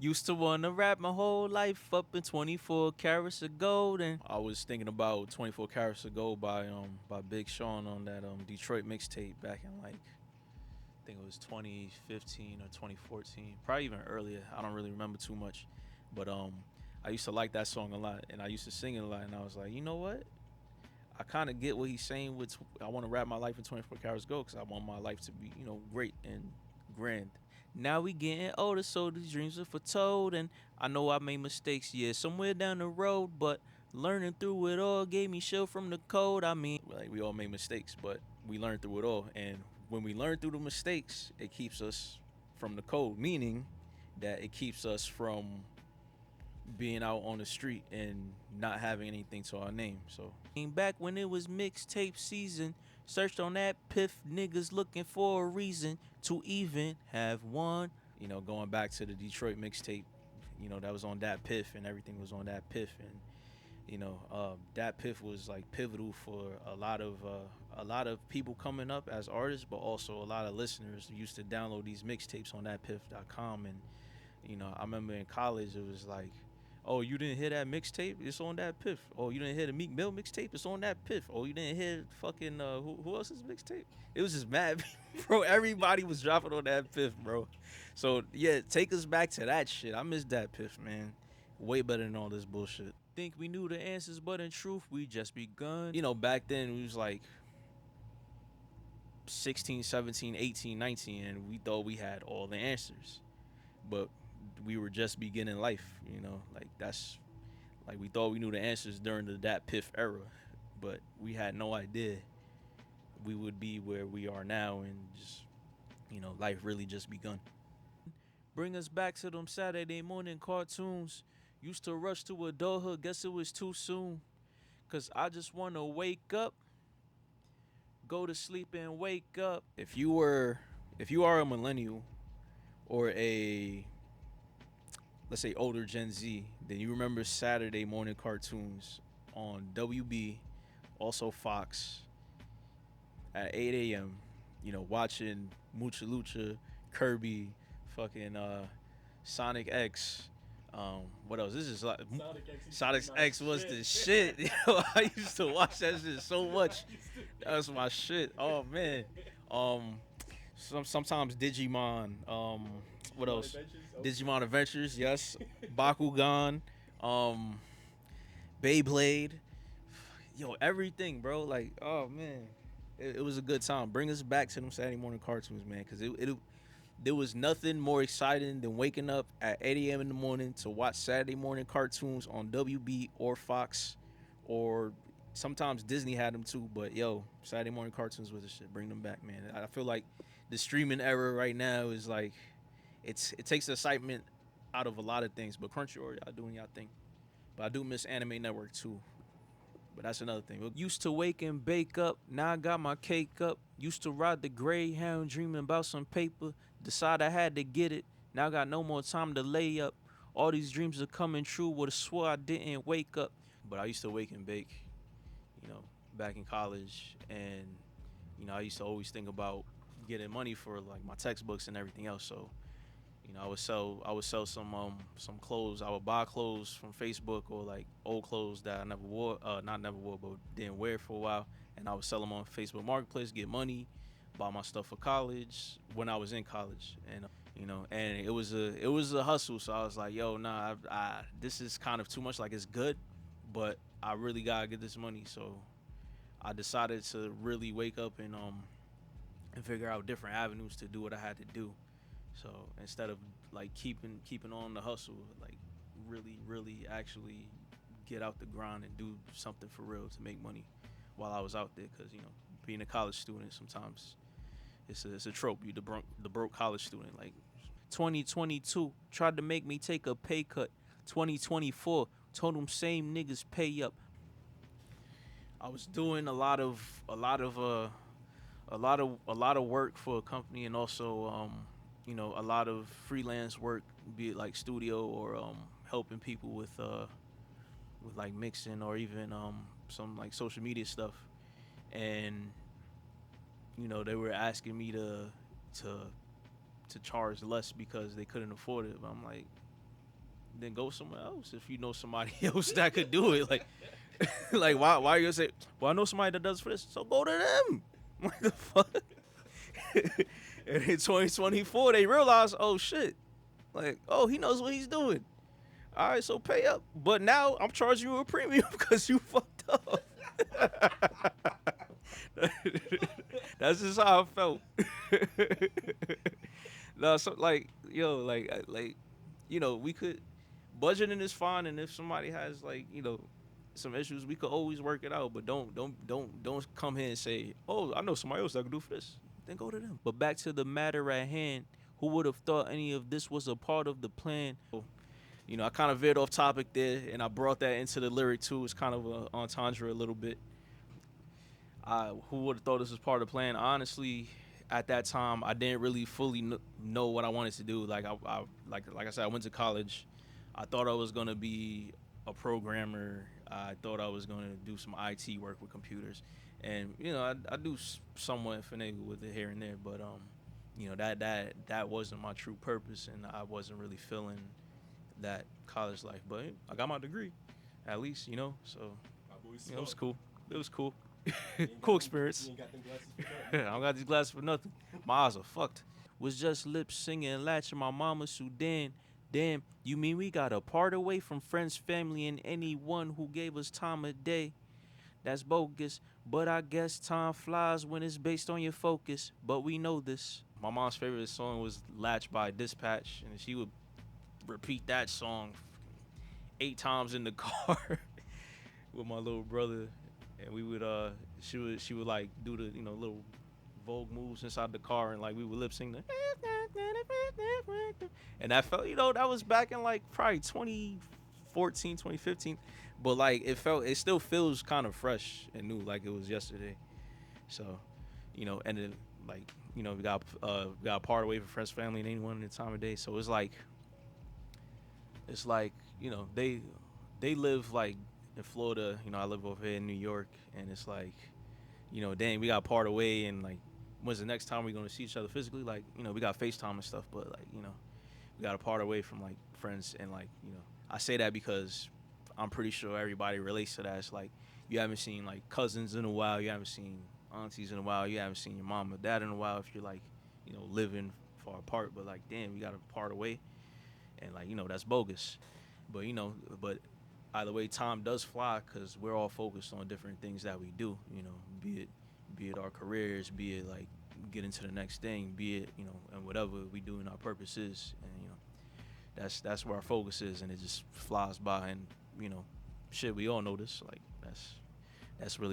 Used to wanna rap my whole life up in 24 carats of gold, and I was thinking about 24 carats of gold by Big Sean on that Detroit mixtape back in like I think it was 2015 or 2014, probably even earlier. I don't really remember too much, but I used to like that song a lot, and I used to sing it a lot, and I was like, you know what? I kind of get what he's saying with I want to wrap my life in 24 carats gold because I want my life to be, great and grand. Now we getting older, so these dreams are foretold, and I know I made mistakes, yeah, somewhere down the road, but learning through it all gave me shield from the cold. I mean, like we all made mistakes, but we learned through it all, and when we learn through the mistakes, it keeps us from the cold, meaning that it keeps us from being out on the street and not having anything to our name. So back when it was mixtape season, searched on that piff, niggas looking for a reason to even have one. Going back to the Detroit mixtape, that was on that piff and everything was on that piff, and that piff was like pivotal for a lot of people coming up as artists, but also a lot of listeners who used to download these mixtapes on thatpiff.com. And I remember in college it was like, oh, you didn't hear that mixtape? It's on that piff. Oh, you didn't hear the Meek Mill mixtape? It's on that piff. Oh, you didn't hear fucking who else's mixtape? It was just mad, bro. Everybody was dropping on that piff, bro. So yeah, take us back to that shit. I miss that piff, man. Way better than all this bullshit. Think we knew the answers, but in truth, we just begun. Back then we was like 16, 17, 18, 19, and we thought we had all the answers. But we were just beginning life, like that's like we thought we knew the answers during the Dat Piff era, but we had no idea we would be where we are now, and just life really just begun. Bring us back to them Saturday morning cartoons. Used to rush to adulthood, guess it was too soon. Cause I just wanna wake up, go to sleep and wake up. If you are a millennial or a, let's say, older Gen Z, then you remember Saturday morning cartoons on WB, also Fox, at 8 a.m. Watching Mucha Lucha, Kirby, fucking Sonic X. What else? This is like Sonic X was the shit. I used to watch that shit so much. That was my shit. Oh man. Um, sometimes Digimon. What else? Digimon Adventures. Yes. Bakugan. Um, Beyblade. Yo, everything, bro. Like, oh man, it was a good time. Bring us back to them Saturday morning cartoons, man, because it there was nothing more exciting than waking up at 8 a.m. in the morning to watch Saturday morning cartoons on WB or Fox, or sometimes Disney had them too. But yo, Saturday morning cartoons was the shit. Bring them back, man. I feel like the streaming era right now is like, it takes the excitement out of a lot of things. But Crunchyroll, y'all doing y'all thing. But I do miss Anime Network too. But that's another thing. Used to wake and bake up, now I got my cake up. Used to ride the Greyhound, dreaming about some paper. Decide I had to get it, now I got no more time to lay up. All these dreams are coming true, would've swore I didn't wake up. But I used to wake and bake, back in college. And, I used to always think about getting money for like my textbooks and everything else. So I would sell some clothes. I would buy clothes from Facebook, or like old clothes that I never wore, not never wore, but didn't wear for a while, and I would sell them on Facebook Marketplace, get money, buy my stuff for college when I was in college, and and it was a hustle. So I was like, yo, nah, this is kind of too much. Like, it's good, but I really gotta get this money. So I decided to really wake up and figure out different avenues to do what I had to do. So instead of like keeping on the hustle, like really actually get out the grind and do something for real to make money while I was out there. Because being a college student, sometimes it's a trope. You the broke college student. Like 2022 tried to make me take a pay cut. 2024 told them same niggas pay up. I was doing a lot of work for a company, and also a lot of freelance work, be it like studio or helping people with like mixing, or even some like social media stuff. And they were asking me to to charge less because they couldn't afford it. But I'm like, then go somewhere else if you know somebody else that could do it. Like, like why you gonna say, well, I know somebody that does for this, so go to them. What the fuck? And in 2024, they realize, oh shit, like, oh, he knows what he's doing. All right, so pay up. But now I'm charging you a premium because you fucked up. That's just how I felt. No, so like, yo, like, we could budgeting is fine, and if somebody has like, some issues, we could always work it out. But don't come here and say, oh, I know somebody else that can do for this. Then go to them. But back to the matter at hand. Who would have thought any of this was a part of the plan? I kind of veered off topic there, and I brought that into the lyric too. It's kind of a entendre a little bit. Who would have thought this was part of the plan? Honestly, at that time, I didn't really fully know what I wanted to do. Like I said, I went to college. I thought I was gonna be a programmer. I thought I was gonna do some IT work with computers, and I do somewhat finagle with it here and there. But that wasn't my true purpose, and I wasn't really feeling that college life. But I got my degree, at least, so it was cool. It was cool. Cool experience. You ain't got them glasses for I nothing. don't got these glasses for nothing. My eyes are fucked. Was just lips singing, latching my mama Sudan. Damn, you mean we got a part away from friends, family, and anyone who gave us time of day? That's bogus, but I guess time flies when it's based on your focus. But we know this. My mom's favorite song was Latch by Dispatch, and she would repeat that song 8 times in the car with my little brother, and we would she would like do the little Vogue moves inside the car, and like we would lip sync the and that felt that was back in like probably 2014 2015, but like it still feels kind of fresh and new, like it was yesterday. So and then like we got part away from friends, family, and anyone in the time of day. So it's like they live like in Florida. I live over here in New York, and it's like, dang, we got part away, and like, when's the next time we're gonna see each other physically? Like, we got FaceTime and stuff, but like, we got to part away from like friends, and like, I say that because I'm pretty sure everybody relates to that. It's like you haven't seen like cousins in a while, you haven't seen aunties in a while, you haven't seen your mom or dad in a while if you're like, living far apart. But like, damn, we got to part away, and like, that's bogus. But but either way, time does fly because we're all focused on different things that we do. Be it our careers, be it like get into the next thing, be it and whatever we do in our purpose is, and that's where our focus is, and it just flies by, and shit, we all know this. Like that's really